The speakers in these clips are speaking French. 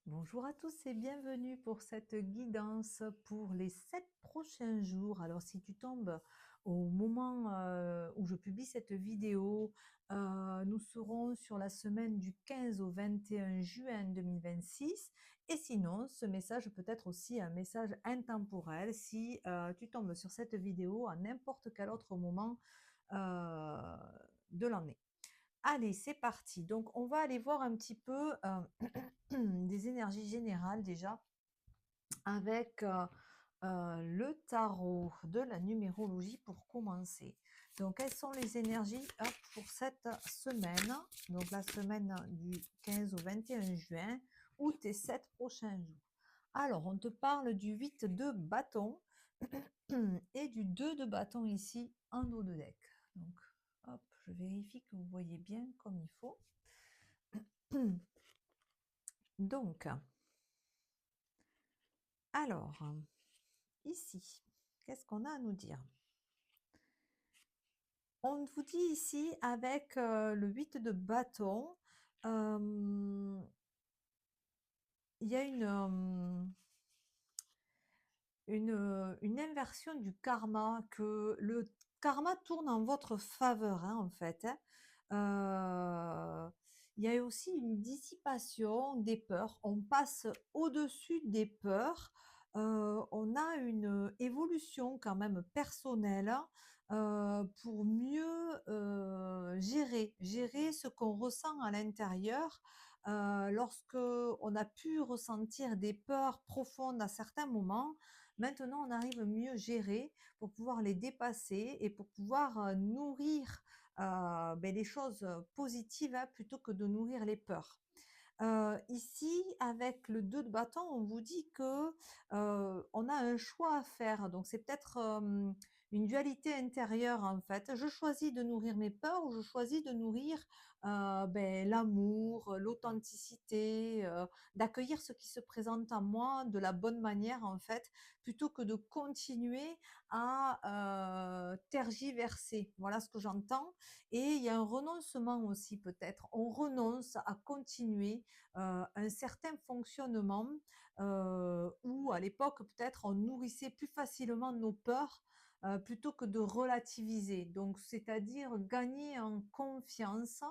Bonjour à tous et bienvenue pour cette guidance pour les 7 prochains jours. Alors si tu tombes au moment où je publie cette vidéo, nous serons sur la semaine du 15 au 21 juin 2026. Et sinon, ce message peut être aussi un message intemporel si tu tombes sur cette vidéo à n'importe quel autre moment euh, de l'année. Allez, c'est parti. Donc, on va aller voir un petit peu des énergies générales déjà avec le tarot de la numérologie pour commencer. Donc, quelles sont les énergies pour cette semaine? Donc, la semaine du 15 au 21 juin ou tes 7 prochains jours. Alors, on te parle du 8 de bâton et du 2 de bâton ici en haut de deck. Donc, hop, je vérifie que vous voyez bien comme il faut. Donc, alors, ici, qu'est-ce qu'on a à nous dire? On vous dit ici, avec le 8 de bâton, il y a une inversion du karma, que le karma tourne en votre faveur, hein, en fait. Hein. Il y a aussi une dissipation des peurs. On passe au-dessus des peurs. On a une évolution quand même personnelle pour mieux gérer ce qu'on ressent à l'intérieur. Lorsque on a pu ressentir des peurs profondes à certains moments, maintenant, on arrive mieux gérer pour pouvoir les dépasser et pour pouvoir nourrir les choses positives, hein, plutôt que de nourrir les peurs. Ici, avec le 2 de bâton, on vous dit que on a un choix à faire. Donc, c'est peut-être une dualité intérieure en fait. Je choisis de nourrir mes peurs ou je choisis de nourrir l'amour, l'authenticité, d'accueillir ce qui se présente à moi de la bonne manière en fait, plutôt que de continuer à tergiverser. Voilà ce que j'entends. Et il y a un renoncement aussi peut-être. On renonce à continuer un certain fonctionnement où à l'époque peut-être on nourrissait plus facilement nos peurs plutôt que de relativiser. Donc c'est-à-dire gagner en confiance,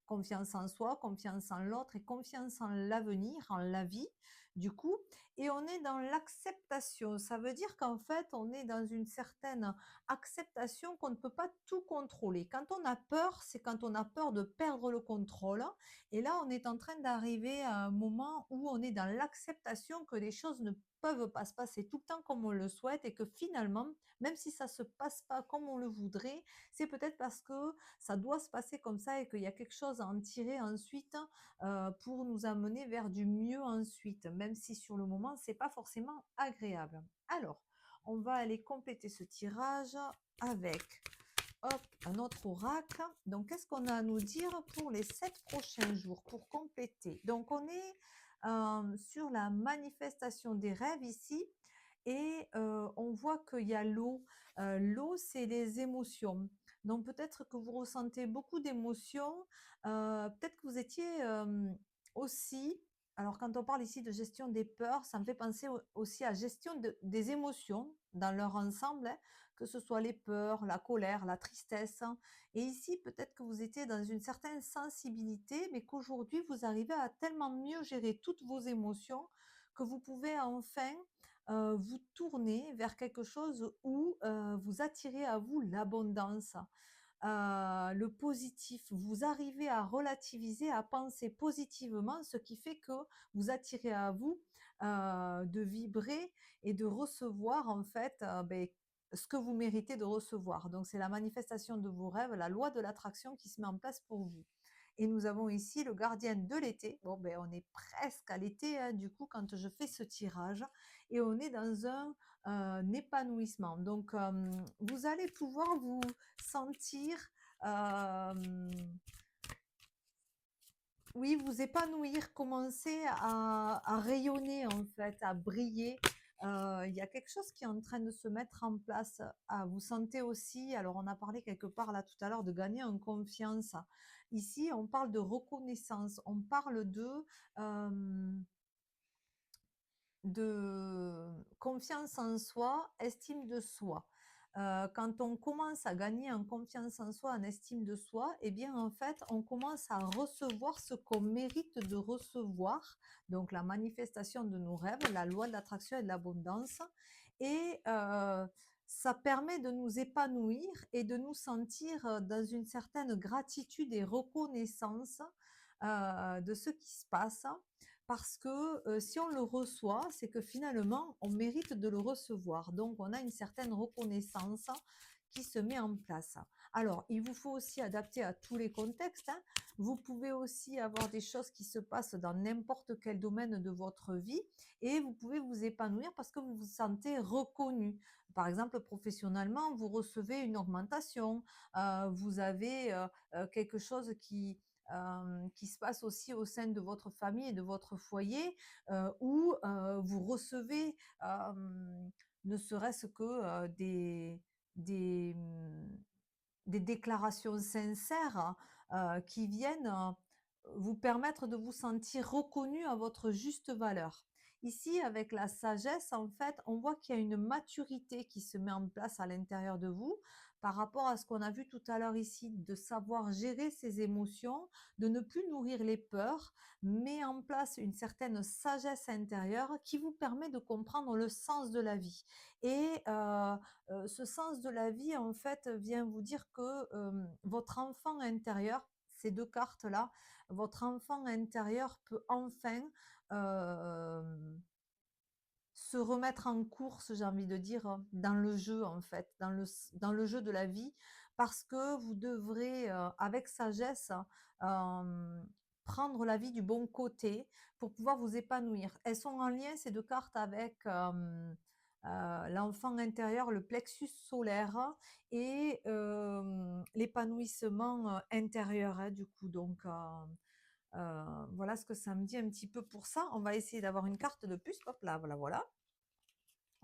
confiance en soi, confiance en l'autre et confiance en l'avenir, en la vie du coup. Et on est dans l'acceptation. Ça veut dire qu'en fait, on est dans une certaine acceptation qu'on ne peut pas tout contrôler. Quand on a peur, c'est quand on a peur de perdre le contrôle. Et là, on est en train d'arriver à un moment où on est dans l'acceptation que les choses ne peuvent pas se passer tout le temps comme on le souhaite et que finalement, même si ça se passe pas comme on le voudrait, c'est peut-être parce que ça doit se passer comme ça et qu'il y a quelque chose à en tirer ensuite pour nous amener vers du mieux ensuite, même si sur le moment, c'est pas forcément agréable. Alors, on va aller compléter ce tirage avec hop, un autre oracle. Donc, qu'est-ce qu'on a à nous dire pour les 7 prochains jours pour compléter? Donc, on est sur la manifestation des rêves ici et on voit qu'il y a l'eau. L'eau, c'est les émotions. Donc, peut-être que vous ressentez beaucoup d'émotions. Peut-être que vous étiez aussi. Alors, quand on parle ici de gestion des peurs, ça me fait penser aussi à gestion des émotions dans leur ensemble, hein, que ce soit les peurs, la colère, la tristesse. Hein. Et ici, peut-être que vous étiez dans une certaine sensibilité, mais qu'aujourd'hui, vous arrivez à tellement mieux gérer toutes vos émotions que vous pouvez enfin vous tourner vers quelque chose où vous attirez à vous l'abondance, le positif. Vous arrivez à relativiser, à penser positivement, ce qui fait que vous attirez à vous de vibrer et de recevoir en fait ce que vous méritez de recevoir. Donc c'est la manifestation de vos rêves, la loi de l'attraction qui se met en place pour vous. Et nous avons ici le gardien de l'été. Bon, ben, on est presque à l'été, hein, du coup, quand je fais ce tirage. Et on est dans un épanouissement. Donc, vous allez pouvoir vous sentir, euh, oui, vous épanouir, commencer à rayonner, en fait, à briller. Il y a quelque chose qui est en train de se mettre en place. Ah, vous sentez aussi, alors on a parlé quelque part là tout à l'heure de gagner en confiance. Ici, on parle de reconnaissance, on parle de de confiance en soi, estime de soi. Quand on commence à gagner en confiance en soi, en estime de soi, eh bien, en fait, on commence à recevoir ce qu'on mérite de recevoir, donc la manifestation de nos rêves, la loi de l'attraction et de l'abondance. Et ça permet de nous épanouir et de nous sentir dans une certaine gratitude et reconnaissance de ce qui se passe parce que si on le reçoit, c'est que finalement, on mérite de le recevoir. Donc, on a une certaine reconnaissance qui se met en place. Alors, il vous faut aussi adapter à tous les contextes, hein. Vous pouvez aussi avoir des choses qui se passent dans n'importe quel domaine de votre vie et vous pouvez vous épanouir parce que vous vous sentez reconnu. Par exemple, professionnellement, vous recevez une augmentation, vous avez quelque chose qui se passe aussi au sein de votre famille et de votre foyer, où vous recevez ne serait-ce que des, mmh, des déclarations sincères qui viennent vous permettre de vous sentir reconnu à votre juste valeur. Ici, avec la sagesse, en fait, on voit qu'il y a une maturité qui se met en place à l'intérieur de vous par rapport à ce qu'on a vu tout à l'heure ici, de savoir gérer ses émotions, de ne plus nourrir les peurs, met en place une certaine sagesse intérieure qui vous permet de comprendre le sens de la vie. Et ce sens de la vie, en fait, vient vous dire que votre enfant intérieur, ces deux cartes-là, votre enfant intérieur peut enfin se remettre en course, j'ai envie de dire, dans le jeu, en fait, dans le jeu de la vie, parce que vous devrez, avec sagesse, hem, prendre la vie du bon côté pour pouvoir vous épanouir. Elles sont en lien, ces 2 cartes, avec, l'enfant intérieur, le plexus solaire et l'épanouissement, intérieur, hein, du coup, donc voilà ce que ça me dit un petit peu pour ça. On va essayer d'avoir une carte de plus. Hop là, voilà, voilà.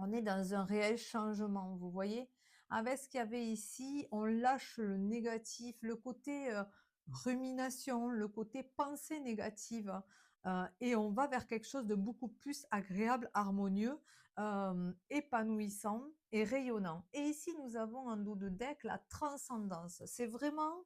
On est dans un réel changement, vous voyez? Avec ce qu'il y avait ici, on lâche le négatif, le côté rumination, le côté pensée négative, et on va vers quelque chose de beaucoup plus agréable, harmonieux, épanouissant et rayonnant. Et ici, nous avons en dos de deck la transcendance. C'est vraiment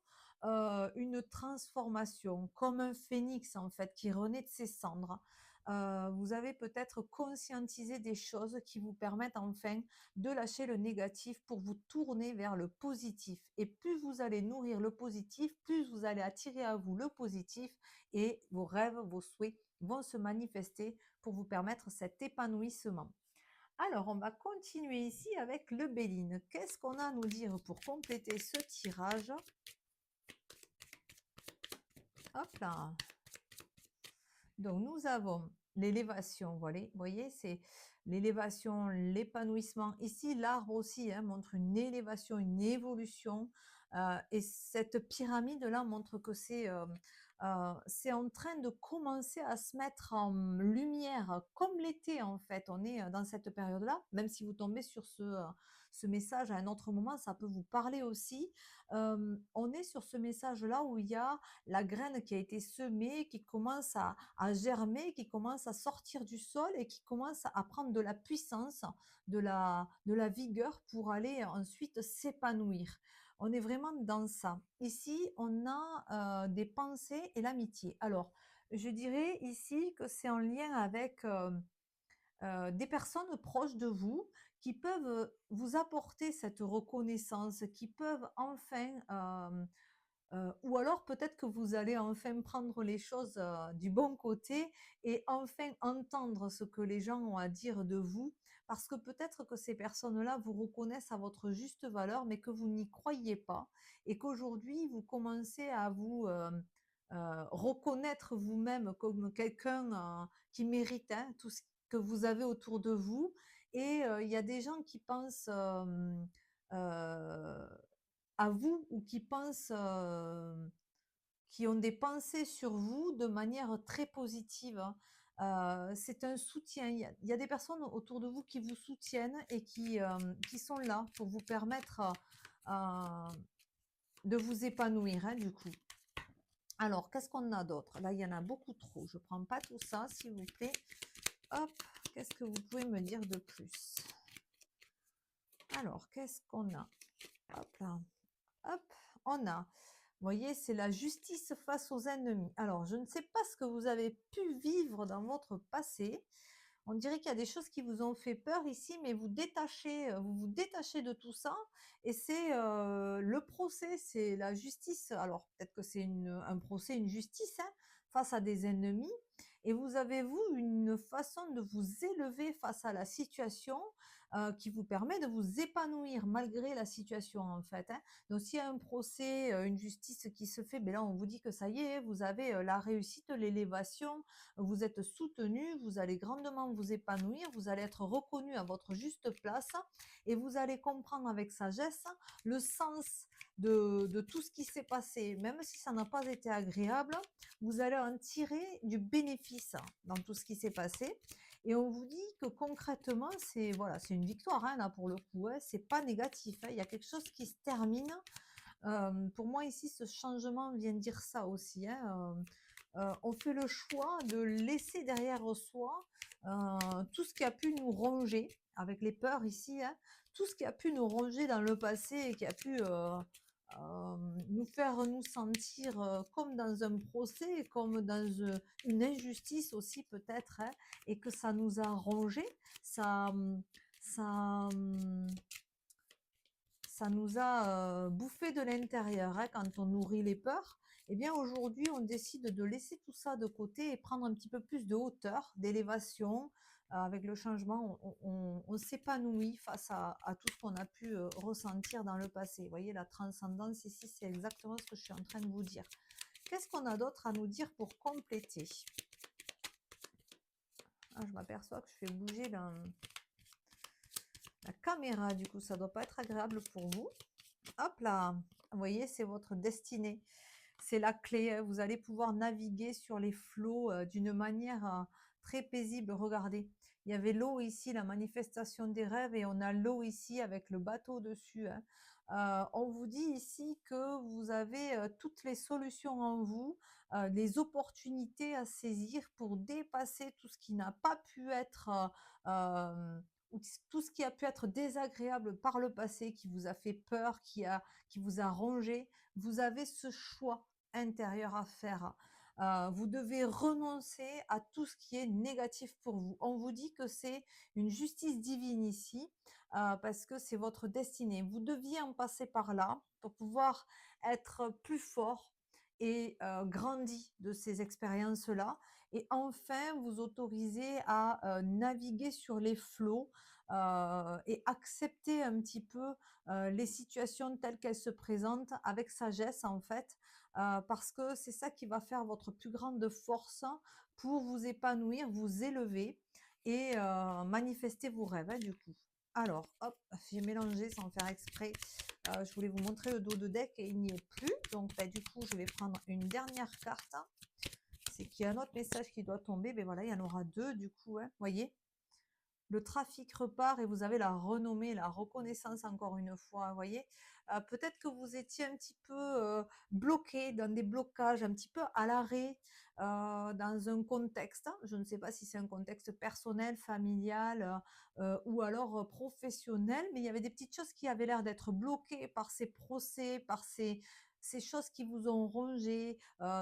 une transformation, comme un phénix en fait, qui renaît de ses cendres. Vous avez peut-être conscientisé des choses qui vous permettent enfin de lâcher le négatif pour vous tourner vers le positif. Et plus vous allez nourrir le positif, plus vous allez attirer à vous le positif et vos rêves, vos souhaits vont se manifester pour vous permettre cet épanouissement. Alors, on va continuer ici avec le Béline. Qu'est-ce qu'on a à nous dire pour compléter ce tirage? Hop là. Donc, nous avons l'élévation, vous voyez, c'est l'élévation, l'épanouissement. Ici, l'arbre aussi hein, montre une élévation, une évolution. Et cette pyramide-là montre que c'est en train de commencer à se mettre en lumière, comme l'été en fait. On est dans cette période-là, même si vous tombez sur ce message à un autre moment, ça peut vous parler aussi. On est sur ce message-là où il y a la graine qui a été semée, qui commence à germer, qui commence à sortir du sol et qui commence à prendre de la puissance, de la vigueur pour aller ensuite s'épanouir. On est vraiment dans ça. Ici, on a des pensées et l'amitié. Alors, je dirais ici que c'est en lien avec des personnes proches de vous qui peuvent vous apporter cette reconnaissance, qui peuvent enfin ou alors peut-être que vous allez enfin prendre les choses, du bon côté et enfin entendre ce que les gens ont à dire de vous. Parce que peut-être que ces personnes-là vous reconnaissent à votre juste valeur, mais que vous n'y croyez pas et qu'aujourd'hui vous commencez à vous, reconnaître vous-même comme quelqu'un, qui mérite, hein, tout ce que vous avez autour de vous et il y a des gens qui pensent, heu à vous ou qui pensent, qui ont des pensées sur vous de manière très positive, hein. C'est un soutien. Il y a des personnes autour de vous qui vous soutiennent et qui sont là pour vous permettre, de vous épanouir, hein, du coup. Alors, qu'est-ce qu'on a d'autre? Là, il y en a beaucoup trop. Je prends pas tout ça, s'il vous plaît. Hop. Qu'est-ce que vous pouvez me dire de plus? Alors, qu'est-ce qu'on a? Hop là. Hop, on a. Vous voyez, c'est la justice face aux ennemis. Alors, je ne sais pas ce que vous avez pu vivre dans votre passé. On dirait qu'il y a des choses qui vous ont fait peur ici, mais vous vous détachez de tout ça. Et c'est le procès, c'est la justice. Alors, peut-être que c'est un procès, une justice, hein, face à des ennemis. Et vous avez, vous, une façon de vous élever face à la situation qui vous permet de vous épanouir malgré la situation, en fait, hein. Donc, s'il y a un procès, une justice qui se fait, ben là, on vous dit que ça y est, vous avez la réussite, l'élévation, vous êtes soutenu, vous allez grandement vous épanouir, vous allez être reconnu à votre juste place et vous allez comprendre avec sagesse le sens de tout ce qui s'est passé. Même si ça n'a pas été agréable, vous allez en tirer du bénéfice dans tout ce qui s'est passé. Et on vous dit que concrètement, c'est voilà, c'est une victoire, hein, là pour le coup, hein, c'est pas négatif, hein, il y a quelque chose qui se termine. Pour moi ici, ce changement vient dire ça aussi, hein. On fait le choix de laisser derrière soi tout ce qui a pu nous ronger, avec les peurs ici, hein, tout ce qui a pu nous ronger dans le passé et qui a pu nous faire nous sentir comme dans un procès, comme dans une injustice aussi peut-être, hein, et que ça nous a rongé, ça, ça, ça nous a bouffé de l'intérieur, hein, quand on nourrit les peurs. Eh bien aujourd'hui, on décide de laisser tout ça de côté et prendre un petit peu plus de hauteur, d'élévation. Avec le changement, on s'épanouit face à tout ce qu'on a pu ressentir dans le passé. Vous voyez, la transcendance ici, c'est exactement ce que je suis en train de vous dire. Qu'est-ce qu'on a d'autre à nous dire pour compléter? Ah, je m'aperçois que je fais bouger la caméra, du coup, ça ne doit pas être agréable pour vous. Hop là, vous voyez, c'est votre destinée. C'est la clé, hein. Vous allez pouvoir naviguer sur les flots d'une manière très paisible. Regardez, il y avait l'eau ici, la manifestation des rêves, et on a l'eau ici avec le bateau dessus, hein. On vous dit ici que vous avez toutes les solutions en vous, les opportunités à saisir pour dépasser tout ce qui n'a pas pu être ou tout ce qui a pu être désagréable par le passé, qui vous a fait peur, qui vous a rongé. Vous avez ce choix intérieur à faire. Vous devez renoncer à tout ce qui est négatif pour vous. On vous dit que c'est une justice divine ici, parce que c'est votre destinée. Vous deviez en passer par là pour pouvoir être plus fort et grandi de ces expériences-là, et enfin vous autoriser à naviguer sur les flots et accepter un petit peu les situations telles qu'elles se présentent avec sagesse, en fait, parce que c'est ça qui va faire votre plus grande force pour vous épanouir, vous élever et manifester vos rêves, hein, du coup. Alors, hop, j'ai mélangé sans faire exprès. Je voulais vous montrer le dos de deck et il n'y est plus. Donc, bah, du coup, je vais prendre une dernière carte. C'est qu'il y a un autre message qui doit tomber. Mais voilà, il y en aura deux, du coup, hein. Vous voyez, le trafic repart et vous avez la renommée, la reconnaissance encore une fois, vous voyez. Peut-être que vous étiez un petit peu bloqué dans des blocages, un petit peu à l'arrêt dans un contexte, hein. Je ne sais pas si c'est un contexte personnel, familial ou alors professionnel, mais il y avait des petites choses qui avaient l'air d'être bloquées par ces procès, par ces choses qui vous ont rongé,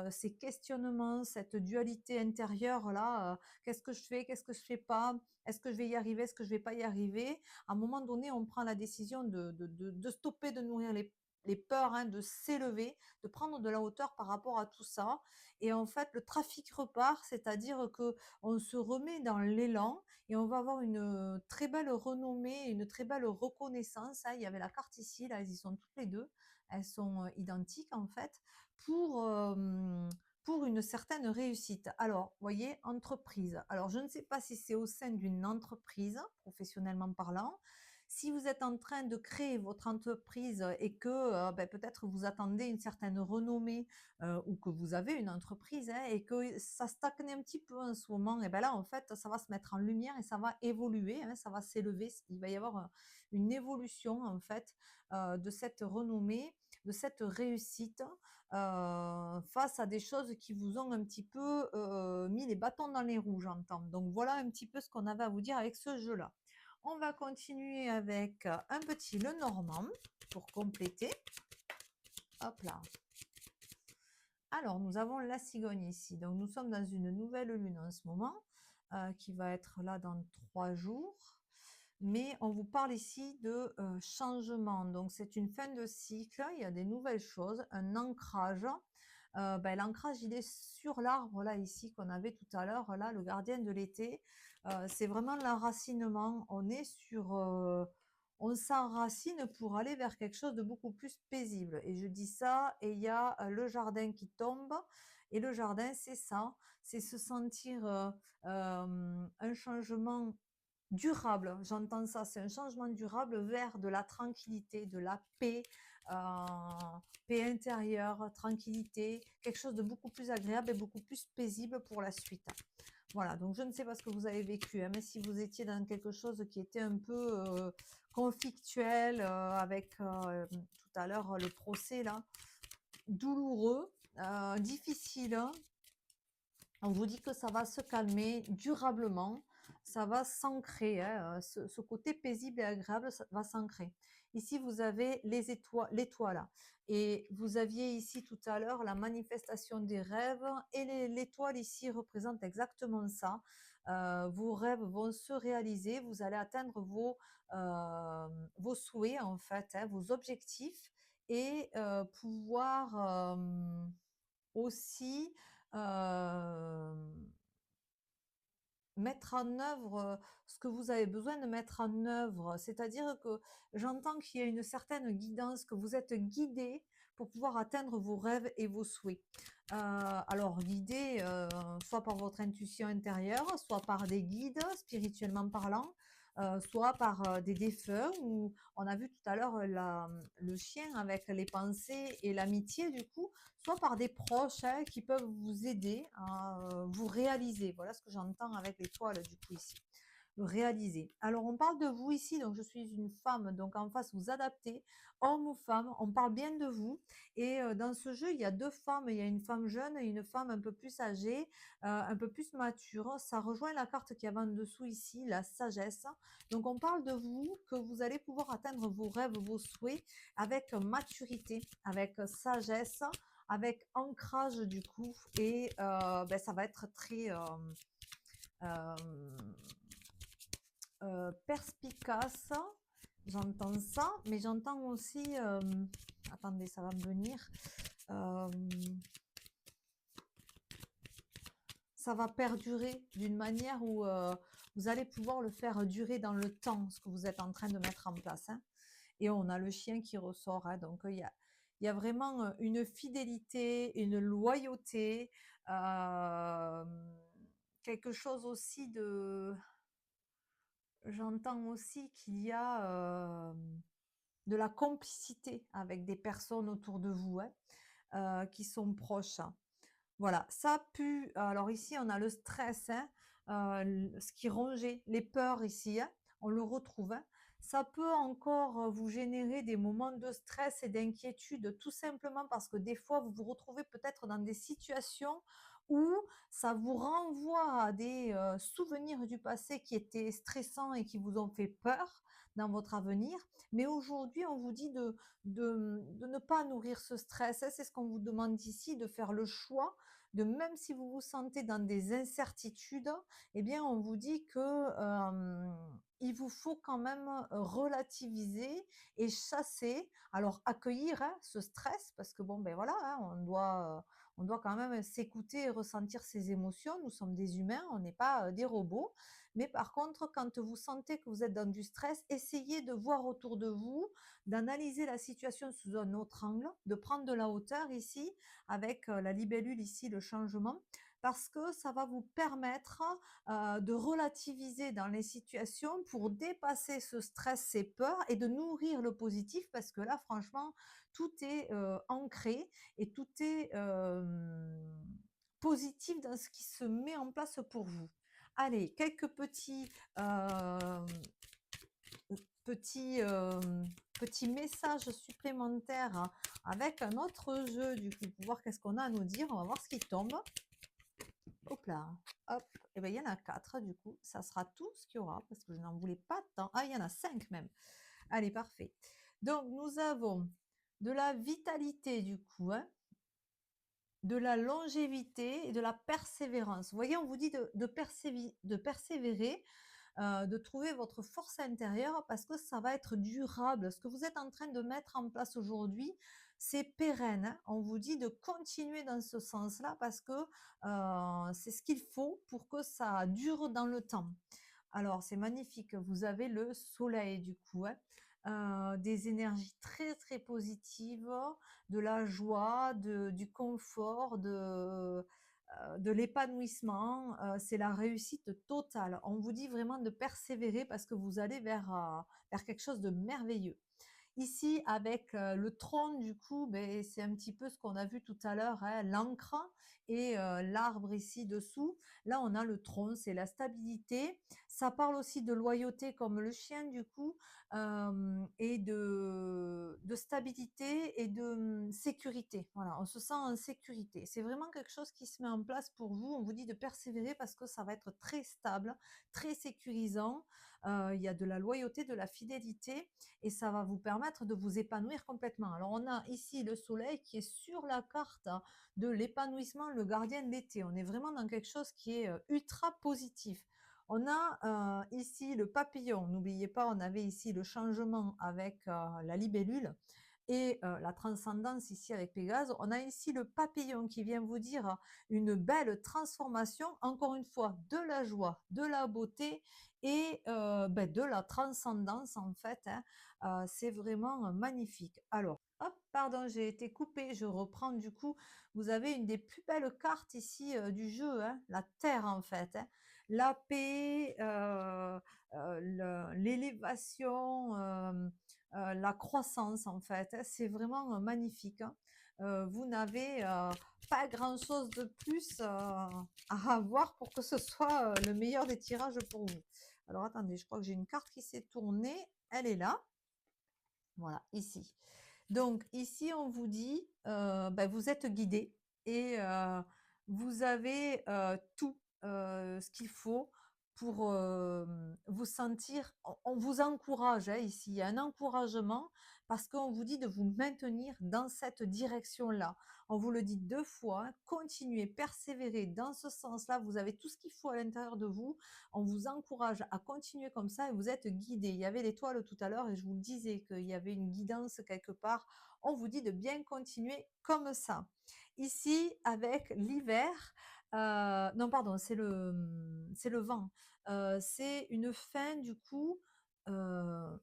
ces questionnements, cette dualité intérieure là, qu'est-ce que je fais, qu'est-ce que je fais pas, est-ce que je vais y arriver? Est-ce que je vais pas y arriver? À un moment donné, on prend la décision de stopper de nourrir les peurs, hein, de s'élever, de prendre de la hauteur par rapport à tout ça. Et en fait, le trafic repart, c'est-à-dire que on se remet dans l'élan et on va avoir une très belle renommée, une très belle reconnaissance, hein. Il y avait la carte ici, là, elles y sont toutes les deux. Elles sont identiques, en fait, pour, pour une certaine réussite. Alors, vous voyez, entreprise. Alors, je ne sais pas si c'est au sein d'une entreprise, professionnellement parlant. Si vous êtes en train de créer votre entreprise et que ben, peut-être vous attendez une certaine renommée ou que vous avez une entreprise, hein, et que ça stagne un petit peu en ce moment, et ben là, en fait, ça va se mettre en lumière et ça va évoluer, hein, ça va s'élever. Il va y avoir une évolution, en fait, de cette renommée. de cette réussite face à des choses qui vous ont un petit peu mis les bâtons dans les roues, j'entends. Donc voilà un petit peu ce qu'on avait à vous dire avec ce jeu-là. On va continuer avec un petit le normand pour compléter. Hop là. Alors, nous avons la cigogne ici. Donc, nous sommes dans une nouvelle lune en ce moment, qui va être là dans 3 jours. Mais on vous parle ici de changement. Donc, c'est une fin de cycle. Il y a des nouvelles choses, un ancrage. L'ancrage, il est sur l'arbre, là, ici, qu'on avait tout à l'heure, là, le gardien de l'été. C'est vraiment l'enracinement. On s'enracine pour aller vers quelque chose de beaucoup plus paisible. Et je dis ça, et il y a le jardin qui tombe. Et le jardin, c'est ça, c'est se sentir un changement durable. J'entends ça, c'est un changement durable vers de la tranquillité, de la paix, euh, paix intérieure, tranquillité, quelque chose de beaucoup plus agréable et beaucoup plus paisible pour la suite. Voilà, donc je ne sais pas ce que vous avez vécu, hein, mais si vous étiez dans quelque chose qui était un peu conflictuel avec tout à l'heure le procès là, douloureux, difficile, hein, on vous dit que ça va se calmer durablement, ça va s'ancrer, hein, ce côté paisible et agréable ça va s'ancrer. Ici, vous avez l'étoile. Et vous aviez ici tout à l'heure la manifestation des rêves. Et l'étoile ici représente exactement ça. Vos rêves vont se réaliser. Vous allez atteindre vos souhaits, en fait, hein, vos objectifs. Et pouvoir aussi euh, mettre en œuvre ce que vous avez besoin de mettre en œuvre. C'est-à-dire que j'entends qu'il y a une certaine guidance, que vous êtes guidé pour pouvoir atteindre vos rêves et vos souhaits. Alors guidé soit par votre intuition intérieure, soit par des guides spirituellement parlant, soit par des défunts, ou on a vu tout à l'heure le chien avec les pensées et l'amitié du coup, soit par des proches hein, qui peuvent vous aider à vous réaliser. Voilà ce que j'entends avec l'étoile du coup ici. Le réaliser. Alors on parle de vous ici, donc je suis une femme, donc en face vous adaptez, homme ou femme, on parle bien de vous. Et dans ce jeu, il y a deux femmes, il y a une femme jeune et une femme un peu plus âgée, un peu plus mature. Ça rejoint la carte qui y avait en dessous ici, la sagesse. Donc on parle de vous, que vous allez pouvoir atteindre vos rêves, vos souhaits avec maturité, avec sagesse, avec ancrage du coup, et ça va être très euh, perspicace. J'entends ça, mais j'entends aussi, attendez, ça va me venir, euh, ça va perdurer d'une manière où vous allez pouvoir le faire durer dans le temps, ce que vous êtes en train de mettre en place. Hein. Et on a le chien qui ressort, hein, donc il y a vraiment une fidélité, une loyauté, euh, quelque chose aussi de... J'entends aussi qu'il y a de la complicité avec des personnes autour de vous hein, qui sont proches. Hein. Voilà, ça pue. Alors ici, on a le stress, hein, ce qui rongeait, les peurs ici, hein, on le retrouve. Hein. Ça peut encore vous générer des moments de stress et d'inquiétude, tout simplement parce que des fois, vous vous retrouvez peut-être dans des situations où ça vous renvoie à des souvenirs du passé qui étaient stressants et qui vous ont fait peur dans votre avenir. Mais aujourd'hui, on vous dit de ne pas nourrir ce stress. Hein. C'est ce qu'on vous demande ici, de faire le choix de même si vous vous sentez dans des incertitudes, eh bien, on vous dit que il vous faut quand même relativiser et chasser. Alors accueillir hein, ce stress parce que bon ben voilà, hein, on doit quand même s'écouter et ressentir ses émotions. Nous sommes des humains, on n'est pas des robots. Mais par contre, quand vous sentez que vous êtes dans du stress, essayez de voir autour de vous, d'analyser la situation sous un autre angle, de prendre de la hauteur ici avec la libellule ici, le changement, parce que ça va vous permettre de relativiser dans les situations pour dépasser ce stress, ces peurs et de nourrir le positif parce que là, franchement, tout est ancré et tout est positif dans ce qui se met en place pour vous. Allez, quelques petits petit, petit message supplémentaire hein, avec un autre jeu du coup, pour voir qu'est-ce qu'on a à nous dire. On va voir ce qui tombe. Hop là, hop, et ben il y en a 4 du coup, ça sera tout ce qu'il y aura parce que je n'en voulais pas tant. Ah, il y en a 5 même. Allez, parfait. Donc nous avons de la vitalité du coup, hein, de la longévité et de la persévérance. Vous voyez, on vous dit de persévérer, de trouver votre force intérieure parce que ça va être durable. Ce que vous êtes en train de mettre en place aujourd'hui, c'est pérenne, hein. On vous dit de continuer dans ce sens-là parce que c'est ce qu'il faut pour que ça dure dans le temps. Alors, c'est magnifique. Vous avez le soleil du coup, hein. Des énergies très très positives, de la joie, du confort, de l'épanouissement. C'est la réussite totale. On vous dit vraiment de persévérer parce que vous allez vers quelque chose de merveilleux. Ici, avec le trône, du coup, ben, c'est un petit peu ce qu'on a vu tout à l'heure, hein, l'encre et l'arbre ici dessous. Là, on a le trône, c'est la stabilité. Ça parle aussi de loyauté comme le chien, du coup, et de stabilité et de sécurité. Voilà, on se sent en sécurité. C'est vraiment quelque chose qui se met en place pour vous. On vous dit de persévérer parce que ça va être très stable, très sécurisant. Il y a de la loyauté, de la fidélité et ça va vous permettre de vous épanouir complètement. Alors on a ici le soleil qui est sur la carte hein, de l'épanouissement, le gardien de l'été. On est vraiment dans quelque chose qui est ultra positif. On a ici le papillon. N'oubliez pas, on avait ici le changement avec la libellule et la transcendance ici avec Pégase. On a ici le papillon qui vient vous dire une belle transformation, encore une fois, de la joie, de la beauté et ben, de la transcendance en fait. Hein. C'est vraiment magnifique. Alors, hop, pardon, j'ai été coupée, je reprends du coup. Vous avez une des plus belles cartes ici du jeu, hein, la Terre en fait. Hein. La paix, l'élévation, la croissance en fait. Hein. C'est vraiment magnifique. Hein. Vous n'avez pas grand-chose de plus à avoir pour que ce soit le meilleur des tirages pour vous. Alors attendez, je crois que j'ai une carte qui s'est tournée. Elle est là. Voilà, ici. Donc ici, on vous dit, ben, vous êtes guidé et vous avez tout ce qu'il faut pour vous sentir. On vous encourage hein, ici, il y a un encouragement parce qu'on vous dit de vous maintenir dans cette direction-là. On vous le dit 2 fois, hein, continuez, persévérez dans ce sens-là. Vous avez tout ce qu'il faut à l'intérieur de vous. On vous encourage à continuer comme ça et vous êtes guidé. Il y avait l'étoile tout à l'heure et je vous le disais qu'il y avait une guidance quelque part. On vous dit de bien continuer comme ça. Ici, avec l'hiver, non pardon, c'est le vent. C'est une fin du coup. euh,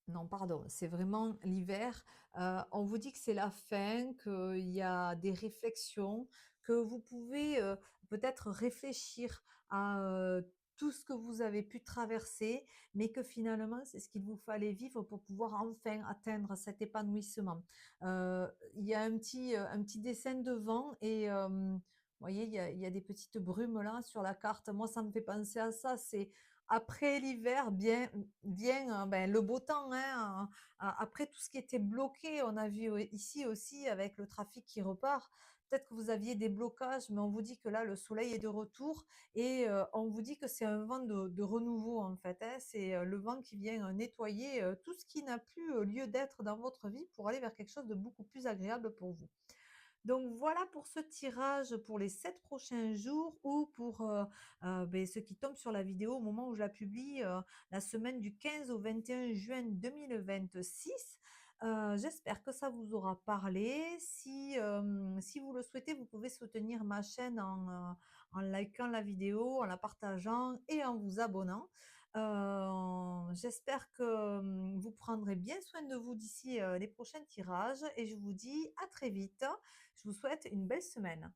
non, pardon, c'est vraiment l'hiver. On vous dit que c'est la fin, qu'il y a des réflexions, que vous pouvez peut-être réfléchir à tout ce que vous avez pu traverser, mais que finalement, c'est ce qu'il vous fallait vivre pour pouvoir enfin atteindre cet épanouissement. Il y a un petit dessin de vent et vous voyez, il y a des petites brumes là sur la carte. Moi, ça me fait penser à ça. C'est après l'hiver, vient ben, le beau temps. Hein, après tout ce qui était bloqué, on a vu ici aussi avec le trafic qui repart. Peut-être que vous aviez des blocages, mais on vous dit que là, le soleil est de retour et on vous dit que c'est un vent de renouveau en fait. Hein, c'est le vent qui vient nettoyer tout ce qui n'a plus lieu d'être dans votre vie pour aller vers quelque chose de beaucoup plus agréable pour vous. Donc voilà pour ce tirage pour les 7 prochains jours ou pour ben, ceux qui tombent sur la vidéo au moment où je la publie, la semaine du 15 au 21 juin 2026. J'espère que ça vous aura parlé. Si vous le souhaitez, vous pouvez soutenir ma chaîne en likant la vidéo, en la partageant et en vous abonnant. J'espère que vous prendrez bien soin de vous d'ici les prochains tirages et je vous dis à très vite. Je vous souhaite une belle semaine.